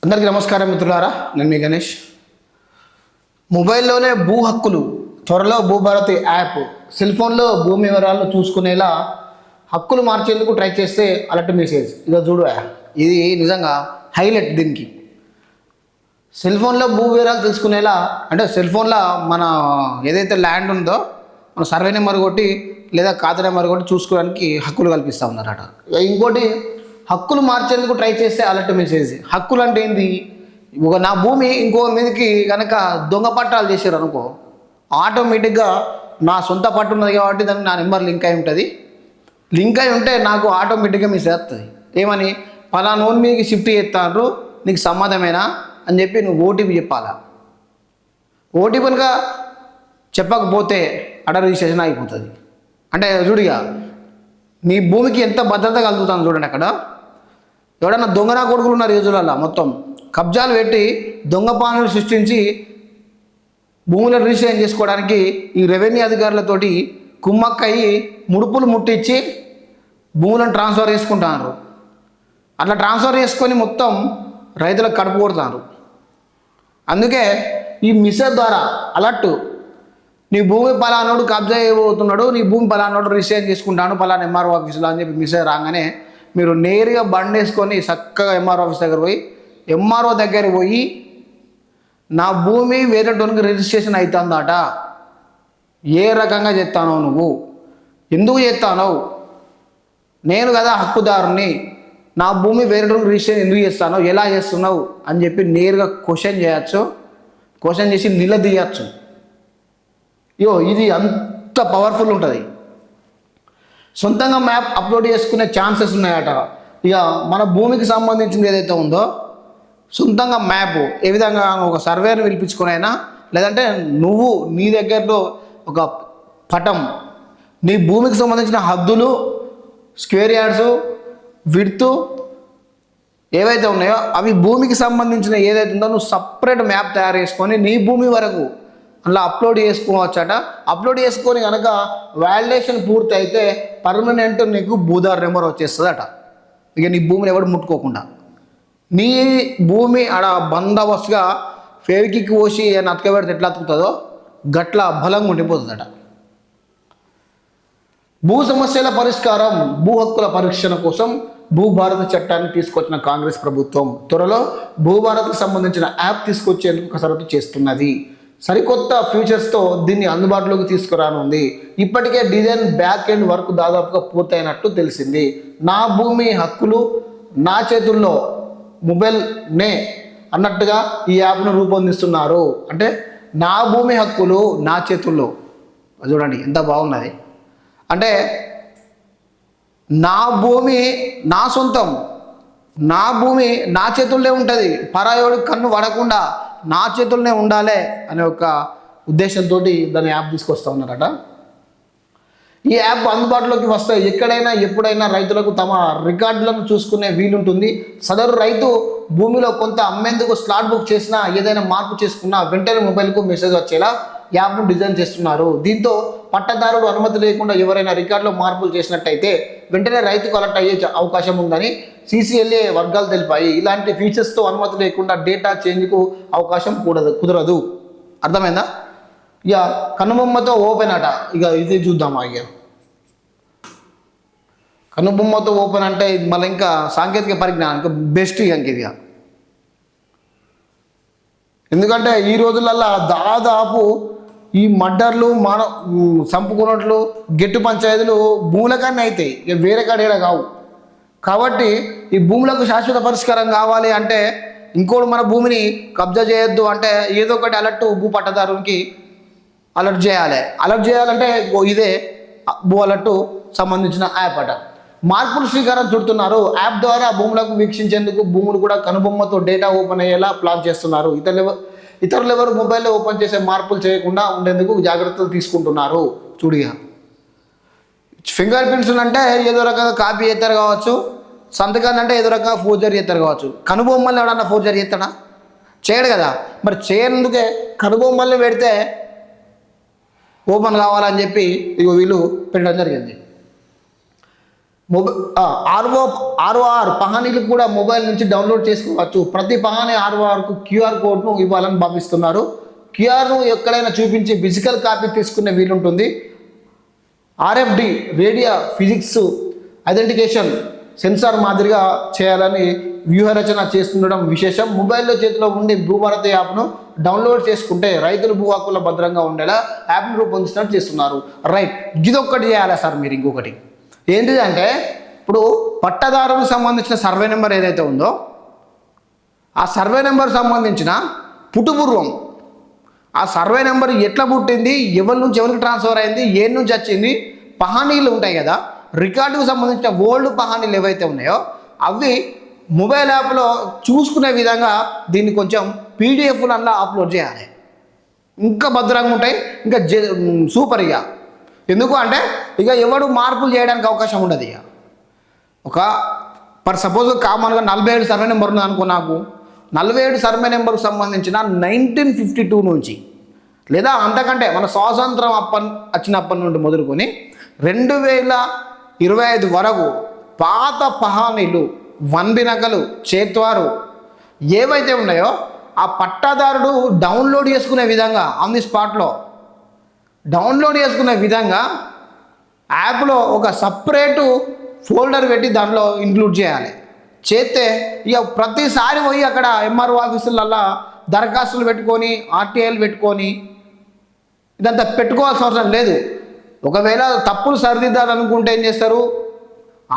అందరికీ నమస్కారం మిత్రులారా, నేను మీ గణేష్. మొబైల్లోనే భూ హక్కులు, త్వరలో భూభారతి యాప్ సెల్ ఫోన్లో భూమి వివరాలను చూసుకునేలా హక్కులు మార్చేందుకు ట్రై చేస్తే అలర్ట్ మెసేజ్. ఇదో చూడు, ఇది నిజంగా హైలైట్. దీనికి సెల్ ఫోన్లో భూ వివరాలు తెలుసుకునేలా, అంటే సెల్ ఫోన్లో మన ఏదైతే ల్యాండ్ ఉందో మన సర్వే నెంబర్ కొట్టి లేదా ఖాతా నెంబర్ కొట్టి చూసుకోవడానికి హక్కులు కల్పిస్తూ ఉన్నారట. ఇంకోటి, హక్కులు మార్చేందుకు ట్రై చేస్తే అలర్ట్ మెసేజ్. హక్కులు అంటే ఏంది? నా భూమి ఇంకో మీదకి కనుక దొంగ పట్టాలు చేశారు అనుకో, ఆటోమేటిక్గా నా సొంత పట్టు ఉన్నది కాబట్టి దానికి నా నెంబర్ లింక్ అయి ఉంటుంది. లింక్ అయి ఉంటే నాకు ఆటోమేటిక్గా మెసేజ్ వస్తుంది. ఏమని? పలానోన్ మీదకి షిఫ్ట్ చేస్తారు, నీకు సమ్మతమేనా అని చెప్పి నువ్వు ఓటీపీ చెప్పాలా. ఓటీపీ కనుక చెప్పకపోతే అడ రిజిస్ట్రేషన్ అయిపోతుంది. అంటే చూడిగా నీ భూమికి ఎంత భద్రత కలుగుతుంది చూడండి. అక్కడ ఎవడన్నా దొంగనా కొడుకులు ఉన్నారు ఈ రోజులలో, మొత్తం కబ్జాలు పెట్టి దొంగ పాలనలు సృష్టించి భూములను రిజిస్ట్రేషన్ చేసుకోవడానికి ఈ రెవెన్యూ అధికారులతోటి కుమ్మక్కయ్యి ముడుపులు ముట్టించి భూములను ట్రాన్స్ఫర్ చేసుకుంటున్నారు. అట్లా ట్రాన్స్ఫర్ చేసుకొని మొత్తం రైతులకు కడుపు కొడుతున్నారు. అందుకే ఈ మిసేజ్ ద్వారా అలర్ట్, నీ భూమి పలానోడు కబ్జా చేయబోతున్నాడు, నీ భూమి పలానోడు రిజిస్ట్రేషన్ చేసుకుంటాను పలానా ఎంఆర్ఓ ఆఫీసులో అని చెప్పి మిసేజ్ రాగానే మీరు నేరుగా బండి వేసుకొని చక్కగా ఎంఆర్ఓ ఆఫీస్ దగ్గర పోయి, ఎంఆర్ఓ దగ్గర పోయి నా భూమి వేరే టోన్కి రిజిస్ట్రేషన్ అవుతుందట, ఏ రకంగా చేస్తానో, నువ్వు ఎందుకు చేస్తానో, నేను కదా హక్కుదారుని, నా భూమి వేరే టోన్కి రిజిస్ట్రేషన్ ఎందుకు చేస్తానో, ఎలా చేస్తున్నావు అని చెప్పి నేరుగా క్వశ్చన్ చేయొచ్చు. క్వశ్చన్ చేసి నిలదీయచ్చు. ఇది అంత పవర్ఫుల్ ఉంటుంది. సొంతంగా మ్యాప్ అప్లోడ్ చేసుకునే ఛాన్సెస్ ఉన్నాయట. ఇక మన భూమికి సంబంధించింది ఏదైతే ఉందో సొంతంగా మ్యాప్ ఏ విధంగా ఒక సర్వేని పిలిపించుకునైనా, లేదంటే నువ్వు నీ దగ్గరలో ఒక పటం, నీ భూమికి సంబంధించిన హద్దులు, స్క్వేర్ యార్డ్స్, విడ్త్ ఏవైతే ఉన్నాయో అవి భూమికి సంబంధించిన ఏదైతే ఉందో నువ్వు సపరేట్ మ్యాప్ తయారు చేసుకొని నీ భూమి వరకు అలా అప్లోడ్ చేసుకోవచ్చట. అప్లోడ్ చేసుకొని కనుక వ్యాలిడేషన్ పూర్తి అయితే పర్మనెంట్ నీకు భూదారు నెంబర్ వచ్చేస్తుందట. ఇక నీ భూమిని ఎవడు ముట్టుకోకుండా నీ భూమి ఆడ బందోబస్తుగా ఫేవికికి పోసి అతకబెడితే ఎట్లా అతుకుతుందో గట్ల బలంగా ఉండిపోతుందట. భూ సమస్యల పరిష్కారం, భూ హక్కుల పరీక్షణ కోసం భూభారత చట్టాన్ని తీసుకొచ్చిన కాంగ్రెస్ ప్రభుత్వం త్వరలో భూభారత్కు సంబంధించిన యాప్ తీసుకొచ్చేందుకు కసరత్తు చేస్తున్నది. సరికొత్త ఫీచర్స్తో దీన్ని అందుబాటులోకి తీసుకురానుంది. ఇప్పటికే డిజైన్ బ్యాక్ ఎండ్ వర్క్ దాదాపుగా పూర్తయినట్టు తెలిసింది. నా భూమి హక్కులు నా చేతుల్లో, మొబైల్నే అన్నట్టుగా ఈ యాప్ను రూపొందిస్తున్నారు. అంటే నా భూమి హక్కులు నా చేతుల్లో, చూడండి ఎంత బాగున్నది. అంటే నా భూమి నా సొంతం, నా భూమి నా చేతుల్లో ఉంటుంది, పరాయోడి కన్ను పడకుండా నా చేతుల్లోనే ఉండాలి అనే ఒక ఉద్దేశంతో దాని యాప్ తీసుకొస్తూ ఉన్నారట. ఈ యాప్ అందుబాటులోకి వస్తే ఎక్కడైనా ఎప్పుడైనా రైతులకు తమ రికార్డులను చూసుకునే వీలుంటుంది. సదరు రైతు భూమిలో కొంత అమ్మేందుకు స్లాట్ బుక్ చేసినా, ఏదైనా మార్పు చేసుకున్నా వెంటనే మొబైల్కు మెసేజ్ వచ్చేలా యాప్ను డిజైన్ చేస్తున్నారు. దీంతో పట్టదారుడు అనుమతి లేకుండా ఎవరైనా రికార్డులో మార్పులు చేసినట్టయితే వెంటనే రైతుకు అలర్ట్ అయ్యే అవకాశం ఉందని CCLA వర్గాలు తెలిపాయి. ఇలాంటి ఫీచర్స్తో అనుమతి లేకుండా డేటా చేంజ్కు అవకాశం కుదరదు. అర్థమైందా? ఇక కనుబొమ్మతో ఓపెన్ అట. ఇక ఇది చూద్దామా. ఇక కనుబొమ్మతో ఓపెన్ అంటే మళ్ళీ ఇంకా సాంకేతిక పరిజ్ఞానం ఇంకా బెస్ట్ ఇంక. ఎందుకంటే ఈ రోజులల్లో దాదాపు ఈ మర్డర్లు, చంపుకున్నట్లు, గెట్టు పంచాయతీలు భూములకన్నా అవుతాయి, ఇక వేరే కాడేడ కావు. కాబట్టి ఈ భూములకు శాశ్వత పరిష్కారం కావాలి అంటే, ఇంకోటి మన భూమిని కబ్జా చేయొద్దు అంటే ఏదో ఒకటి అలర్ట్ భూ పట్టదారునికి అలర్ట్ చేయాలి. అలర్ట్ చేయాలంటే ఇదే భూ అలర్ట్ సంబంధించిన యాప్ అట. మార్పులు శ్రీకారం చుడుతున్నారు. యాప్ ద్వారా భూములకు వీక్షించేందుకు భూములు కూడా కనుబొమ్మతో డేటా ఓపెన్ అయ్యేలా ప్లాన్ చేస్తున్నారు. ఇతరులు ఎవరు మొబైల్లో ఓపెన్ చేసే మార్పులు చేయకుండా ఉండేందుకు జాగ్రత్తలు తీసుకుంటున్నారు. చూడిగా ఫింగర్ ప్రింట్స్ అంటే ఏదో రకంగా కాపీ చేస్తారు కావచ్చు, సంతకాన్ని అంటే ఏదో రకంగా ఫోర్జరీ చేస్తారు కావచ్చు. కనుబొమ్మల్ని ఎవడన్నా ఫోర్జరీ చేస్తాడా? చేయడు కదా. మరి చేయనందుకే కనుబొమ్మల్ని పెడితే ఓపెన్ కావాలని చెప్పి వీళ్ళు పెట్టడం జరిగింది. ఆర్ఓఆర్ పహానీలు కూడా మొబైల్ నుంచి డౌన్లోడ్ చేసుకోవచ్చు. ప్రతి పహానీ ఆర్ఓఆర్కు క్యూఆర్ కోడ్ను ఇవ్వాలని భావిస్తున్నారు. క్యూఆర్ను ఎక్కడైనా చూపించి ఫిజికల్ కాపీ తీసుకునే వీలుంటుంది. RFID radio physics identification sensor మాదిరిగా చేయాలని వ్యూహరచన చేస్తుండడం విశేషం. మొబైల్లో చేతిలో ఉండే భూభారతి యాప్ను డౌన్లోడ్ చేసుకుంటే రైతులు భూ హక్కుల భద్రంగా ఉండేలా యాప్ను రూపొందిస్తున్నట్టు చేస్తున్నారు. రైట్, ఇదొక్కటి చేయాలా సార్ మీరు? ఇంకొకటి ఏంటిదంటే, ఇప్పుడు పట్టదారులకు సంబంధించిన సర్వే నెంబర్ ఏదైతే ఉందో ఆ సర్వే నెంబర్ సంబంధించిన పుట్టుపూర్వం, ఆ సర్వే నెంబర్ ఎట్లా పుట్టింది, ఎవరి నుంచి ఎవరికి ట్రాన్స్ఫర్ అయింది, ఏ నుంచి వచ్చింది, పహానీలు ఉంటాయి కదా, రికార్డుకు సంబంధించిన ఓల్డ్ పహానీలు ఏవైతే ఉన్నాయో అవి మొబైల్ యాప్లో చూసుకునే విధంగా దీన్ని కొంచెం పీడిఎఫ్లల్లో అప్లోడ్ చేయాలి. ఇంకా భద్రంగా ఉంటాయి, ఇంకా సూపర్. ఎందుకు అంటే ఇక ఎవడు మార్పులు చేయడానికి అవకాశం ఉండదు. ఒక సపోజ్ కామన్గా 47 సర్వే నెంబర్ ఉంది అనుకో, నాకు 47 సర్వే నెంబర్కు సంబంధించిన 1952 నుంచి లేదా అంతకంటే మన స్వాతంత్రం వచ్చినప్పటి నుండి మొదలుకొని 2025 వరకు పాత పహానీలు, వన్బినకలు, చేత్వారు ఏవైతే ఉన్నాయో ఆ పట్టాదారుడు డౌన్లోడ్ చేసుకునే విధంగా ఆన్ ది స్పాట్లో డౌన్లోడ్ చేసుకునే విధంగా యాప్లో ఒక సపరేటు ఫోల్డర్ పెట్టి దాంట్లో ఇంక్లూడ్ చేయాలి. చేస్తే ఇక ప్రతిసారి పోయి అక్కడ ఎంఆర్ఓ ఆఫీసులల్లో దరఖాస్తులు పెట్టుకొని ఆర్టీఐలు పెట్టుకొని ఇదంతా పెట్టుకోవాల్సిన అవసరం లేదు. ఒకవేళ తప్పులు సరిదిద్దాలనుకుంటే ఏం చేస్తారు,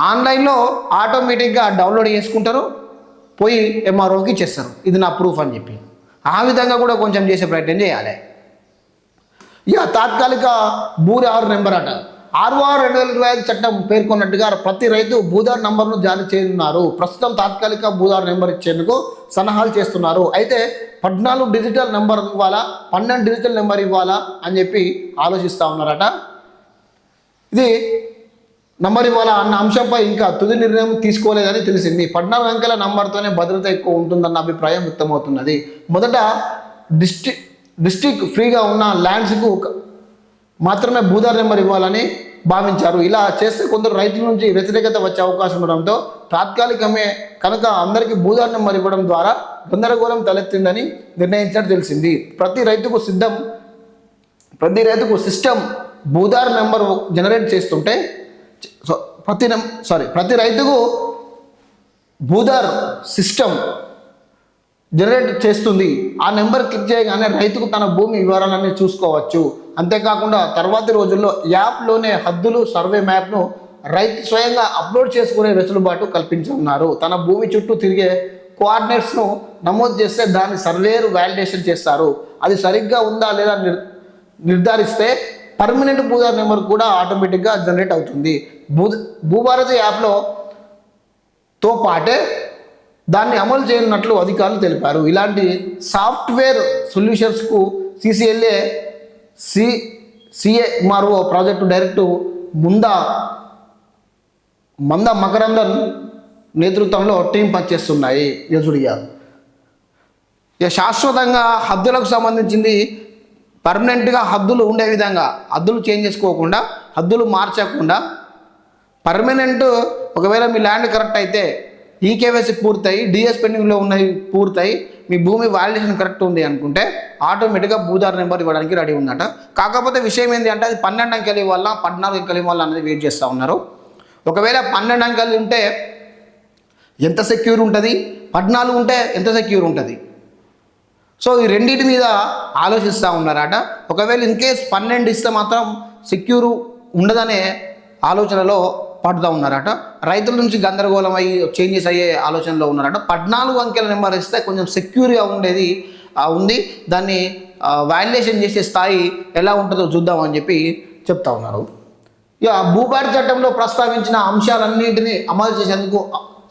ఆన్లైన్లో ఆటోమేటిక్గా డౌన్లోడ్ చేసుకుంటారు, పోయి ఎంఆర్ఓకి ఇచ్చేస్తారు, ఇది నా ప్రూఫ్ అని చెప్పి. ఆ విధంగా కూడా కొంచెం చేసే ప్రయత్నం చేయాలి. ఇక తాత్కాలిక భూదారు నెంబర్ అట. ఆర్ఓఆర్ 2025 చట్టం పేర్కొన్నట్టుగా ప్రతి రైతు భూదారు నంబర్ను జారీ చేయనున్నారు. ప్రస్తుతం తాత్కాలిక భూదారు నెంబర్ ఇచ్చేందుకు సన్నాహాలు చేస్తున్నారు. అయితే 14 డిజిటల్ నెంబర్ ఇవ్వాలా, 12 డిజిటల్ నెంబర్ ఇవ్వాలా అని చెప్పి ఆలోచిస్తూ ఉన్నారట. ఇది నంబర్ ఇవ్వాలా అన్న అంశంపై ఇంకా తుది నిర్ణయం తీసుకోలేదని తెలిసింది. 14 అంకెల నంబర్తోనే భద్రత ఎక్కువ ఉంటుందన్న అభిప్రాయం వ్యక్తమవుతున్నది. మొదట డిస్ట్రిక్ట్ ఫ్రీగా ఉన్న ల్యాండ్స్కు మాత్రమే భూదారు నెంబర్ ఇవ్వాలని భావించారు. ఇలా చేస్తే కొందరు రైతుల నుంచి వ్యతిరేకత వచ్చే అవకాశం ఉండడంతో తాత్కాలికమే కనుక అందరికీ భూదారు నెంబర్ ఇవ్వడం ద్వారా గందరగోళం తలెత్తిందని నిర్ణయించినట్టు తెలిసింది. ప్రతి రైతుకు సిస్టమ్ భూదారు నెంబర్ జనరేట్ చేస్తుంటే ప్రతి రైతుకు భూదార్ సిస్టమ్ జనరేట్ చేస్తుంది. ఆ నెంబర్ క్లిక్ చేయగానే రైతుకు తన భూమి వివరాలన్నీ చూసుకోవచ్చు. అంతేకాకుండా తర్వాతి రోజుల్లో యాప్లోనే హద్దులు, సర్వే మ్యాప్ను రైతు స్వయంగా అప్లోడ్ చేసుకునే వెసులుబాటు కల్పించనున్నారు. తన భూమి చుట్టూ తిరిగే కోఆర్డినేట్స్ను నమోదు చేస్తే దాన్ని సర్వేరు వ్యాలిడేషన్ చేస్తారు. అది సరిగ్గా ఉందా లేదా నిర్ధారిస్తే పర్మనెంట్ భూదార్ నెంబర్ కూడా ఆటోమేటిక్గా జనరేట్ అవుతుంది. భూభారతి యాప్లో తో పాటే దాన్ని అమలు చేయనున్నట్లు అధికారులు తెలిపారు. ఇలాంటి సాఫ్ట్వేర్ సొల్యూషన్స్కు CCLA CAMRO project director Manda Makarandan నేతృత్వంలో టీం పనిచేస్తున్నాయి. యజుడియా ఇక శాశ్వతంగా హద్దులకు సంబంధించింది పర్మనెంట్గా హద్దులు ఉండే విధంగా, హద్దులు చేంజ్ చేసుకోకుండా, హద్దులు మార్చకుండా పర్మనెంట్. ఒకవేళ మీ ల్యాండ్ కరెక్ట్ అయితే ఈకేవైసీ పూర్తయి, డిఎస్ పెండింగ్లో ఉన్నవి పూర్తయి, మీ భూమి వాల్యుయేషన్ కరెక్ట్ ఉంది అనుకుంటే ఆటోమేటిక్గా భూదారు నెంబర్ ఇవ్వడానికి రెడీ ఉందట. కాకపోతే విషయం ఏంటి అంటే అది 12 అంకెలు ఇవ్వాలా, 14 అంకెలు ఇవ్వాలా అనేది వెయిట్ చేస్తూ ఉన్నారు. ఒకవేళ 12 అంకెలు ఉంటే ఎంత సెక్యూర్ ఉంటుంది, 14 ఉంటే ఎంత సెక్యూర్ ఉంటుంది. సో ఈ రెండింటి మీద ఆలోచిస్తూ ఉన్నారట. ఒకవేళ ఇన్కేస్ 12 ఇస్తే మాత్రం సెక్యూర్ ఉండదనే ఆలోచనలో పడుతూ ఉన్నారట. రైతుల నుంచి గందరగోళం అయ్యి చేంజెస్ అయ్యే ఆలోచనలో ఉన్నారట. 14 అంకెల నెంబర్ ఇస్తే కొంచెం సెక్యూర్గా ఉండేది ఉంది. దాన్ని వాల్యుయేషన్ చేసే స్థాయి ఎలా ఉంటుందో చూద్దామని చెప్పి చెప్తా ఉన్నారు. ఇక భూభారతి చట్టంలో ప్రస్తావించిన అంశాలన్నింటినీ అమలు చేసేందుకు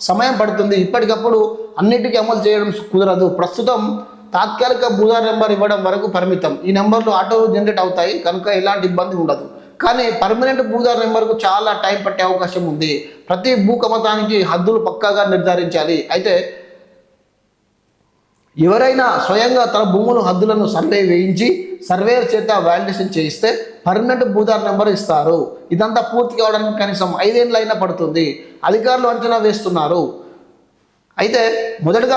సమయం పడుతుంది. ఇప్పటికప్పుడు అన్నిటికీ అమలు చేయడం కుదరదు. ప్రస్తుతం తాత్కాలిక భూదారు నెంబర్ ఇవ్వడం వరకు పరిమితం. ఈ నెంబర్లు ఆటో జనరేట్ అవుతాయి కనుక ఎలాంటి ఇబ్బంది ఉండదు. కానీ పర్మనెంట్ భూదారు నెంబర్కు చాలా టైం పట్టే అవకాశం ఉంది. ప్రతి భూ కమతానికి హద్దులు పక్కాగా నిర్ధారించాలి. అయితే ఎవరైనా స్వయంగా తన భూముల హద్దులను సర్వే వేయించి సర్వేయర్ చేత వాలిడేషన్ చేయిస్తే పర్మనెంట్ భూదారు నెంబర్ ఇస్తారు. ఇదంతా పూర్తి కావడానికి కనీసం 5 ఏళ్ళు అయినా పడుతుంది. అధికారులు అంచనా వేస్తున్నారు. అయితే మొదటగా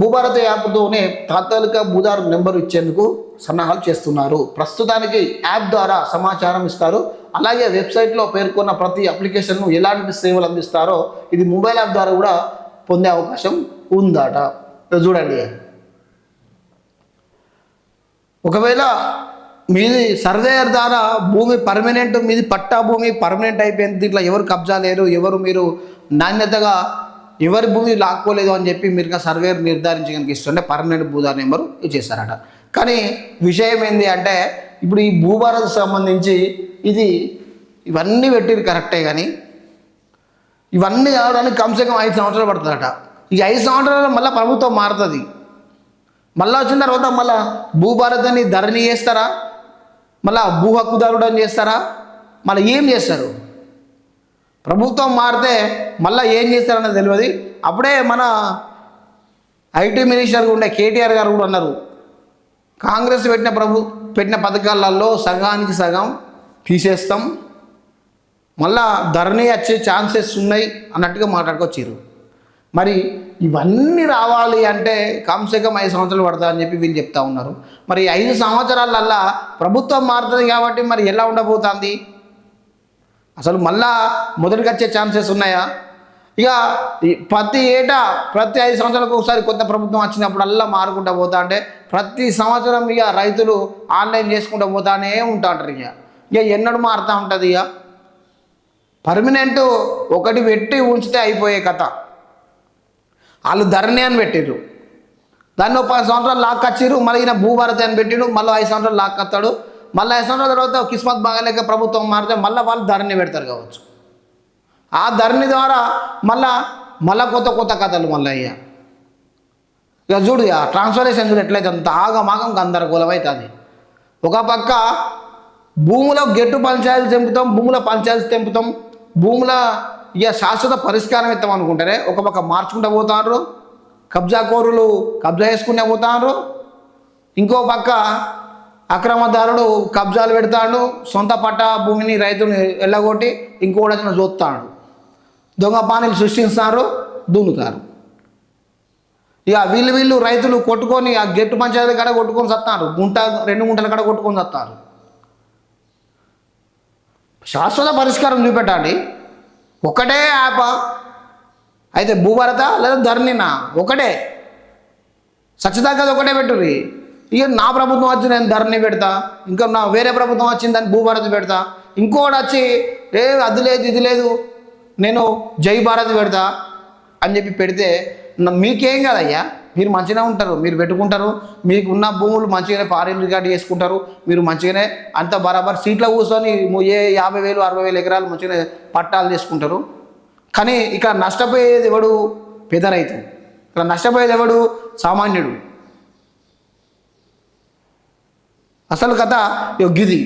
భూభారతి యాప్తోనే తాత్కాలిక భూదారు నెంబర్ ఇచ్చేందుకు సన్నాహాలు చేస్తున్నారు. ప్రస్తుతానికి యాప్ ద్వారా సమాచారం ఇస్తారు. అలాగే వెబ్సైట్లో పేర్కొన్న ప్రతి అప్లికేషన్ను ఎలాంటి సేవలు అందిస్తారో ఇది మొబైల్ యాప్ ద్వారా కూడా పొందే అవకాశం ఉందట. చూడండి, ఒకవేళ మీది సర్వేయర్ ద్వారా భూమి పర్మనెంట్, మీది పట్టా భూమి పర్మనెంట్ అయిపోయింది, దీంట్లో ఎవరు కబ్జా లేరు, ఎవరు మీరు నాణ్యతగా ఎవరి భూమి లాక్కోలేదు అని చెప్పి మీరు సర్వేయర్ నిర్ధారించి కనుక ఇస్తుంటే పర్మనెంట్ భూదారు నెంబరు ఇచ్చేస్తారట. కానీ విషయం ఏంటి అంటే ఇప్పుడు ఈ భూభారత్ సంబంధించి ఇవన్నీ పెట్టిరు కరెక్టే, కానీ ఇవన్నీ కావడానికి కమ్సే కమ్ 5 సంవత్సరాలు పడుతుందట. ఈ 5 సంవత్సరాలు మళ్ళీ ప్రభుత్వం మారుతుంది. మళ్ళీ వచ్చిన తర్వాత మళ్ళీ భూభారత్ అని ధరణి చేస్తారా, మళ్ళీ భూ హక్కుదారుడు అని చేస్తారా, మళ్ళీ ఏం చేస్తారు? ప్రభుత్వం మారితే మళ్ళీ ఏం చేస్తారన్నది తెలియదు. అప్పుడే మన ఐటీ మినిస్టర్ ఉండే కేటీఆర్ గారు కూడా అన్నారు, కాంగ్రెస్ పెట్టిన పథకాలలో సగానికి సగం తీసేస్తాం, మళ్ళా ధరణి వచ్చే ఛాన్సెస్ ఉన్నాయి అన్నట్టుగా మాట్లాడుకొచ్చారు. మరి ఇవన్నీ రావాలి అంటే కమ్సే కమ్ 5 సంవత్సరాలు పడతాయని చెప్పి వీళ్ళు చెప్తా ఉన్నారు. మరి 5 సంవత్సరాలల్లా ప్రభుత్వం మారుతుంది కాబట్టి మరి ఎలా ఉండబోతుంది? అసలు మళ్ళా మొదటికి వచ్చే ఛాన్సెస్ ఉన్నాయా? ఇక ప్రతి 5 సంవత్సరాలకు ఒకసారి కొత్త ప్రభుత్వం వచ్చినప్పుడల్లా మారుకుంటూ పోతా అంటే ప్రతి సంవత్సరం ఇక రైతులు ఆన్లైన్ చేసుకుంటూ పోతానే ఉంటా అంటారు. ఇక ఎన్నడూ మారుతూ ఉంటుంది. ఇక పర్మనెంట్ ఒకటి పెట్టి ఉంచితే అయిపోయే కథ. వాళ్ళు ధరణి అని పెట్టిర్రు, దాన్ని 10 సంవత్సరాలు లాక్ వచ్చిర్రు, మళ్ళీ ఈయన భూభారతి అని పెట్టిడు, మళ్ళీ 5 సంవత్సరాలు లాక్ వస్తాడు, మళ్ళీ 5 సంవత్సరాల తర్వాత కిస్మత్ బాగాలేక ప్రభుత్వం మారితే మళ్ళీ వాళ్ళు ధరణి పెడతారు కావచ్చు. ఆ ధరణి ద్వారా మళ్ళా కొత్త కథలు మళ్ళీ ఇక చూడు, ట్రాన్స్ఫర్మేషన్ చూడు ఎట్లయితే అంత ఆగమాగం గందరగోళం అవుతుంది. ఒక పక్క భూములో గెట్టు పంచాయతీలు తెంపుతాం, భూముల పంచాయతీలు తెంపుతాం, భూముల ఇక శాశ్వత పరిష్కారం ఇస్తాం అనుకుంటారే ఒక పక్క మార్చుకుంటూ పోతారు, కబ్జాకోరులు కబ్జా చేసుకునే పోతారు, ఇంకో పక్క అక్రమదారుడు కబ్జాలు పెడతాడు, సొంత పట్టా భూమిని రైతుని ఎల్లగొట్టి ఇంకోటి చూస్తాడు, దొంగ పానీలు సృష్టిస్తారు, దున్నుతారు. ఇక వీళ్ళు రైతులు కొట్టుకొని ఆ గెట్టు పంచాయతీ కాడ కొట్టుకొని సత్తారు, 2 గుంటల కాడ కొట్టుకొని సత్తారు. శాశ్వత పరిష్కారం చూపెట్టండి. ఒకటే యాప్ అయితే భూభారత లేదా ధరణినా ఒకటే సచ్చిదాకా ఒకటే పెట్టుర్రి. ఇక నా ప్రభుత్వం వచ్చి నేను ధరణి పెడతా, ఇంకా నా వేరే ప్రభుత్వం వచ్చింది దాన్ని భూభారతి పెడతా, ఇంకోటి వచ్చి అది లేదు ఇది లేదు నేను జై భారత్ పెడతా అని చెప్పి పెడితే మీకేం కాదయ్యా, మీరు మంచిగానే ఉంటారు, మీరు పెట్టుకుంటారు, మీకు ఉన్న భూములు మంచిగానే పారీలు రికార్డు చేసుకుంటారు, మీరు మంచిగానే అంత బరాబర్ సీట్లో కూర్చొని 50,000 60,000 ఎకరాలు మంచిగానే పట్టాలు చేసుకుంటారు. కానీ ఇక్కడ నష్టపోయేది ఎవడు? పేద రైతు. ఇక్కడ నష్టపోయేది ఎవడు? సామాన్యుడు. అసలు కథ గిది.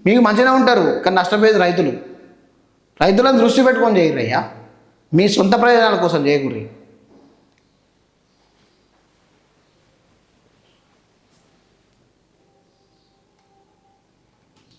మీకు మంచిగానే ఉంటారు కానీ నష్టపోయేది రైతులు. రైతులను దృష్టి పెట్టుకొని చేయరయ్యా, మీ సొంత ప్రయోజనాల కోసం చేయకూర్రి.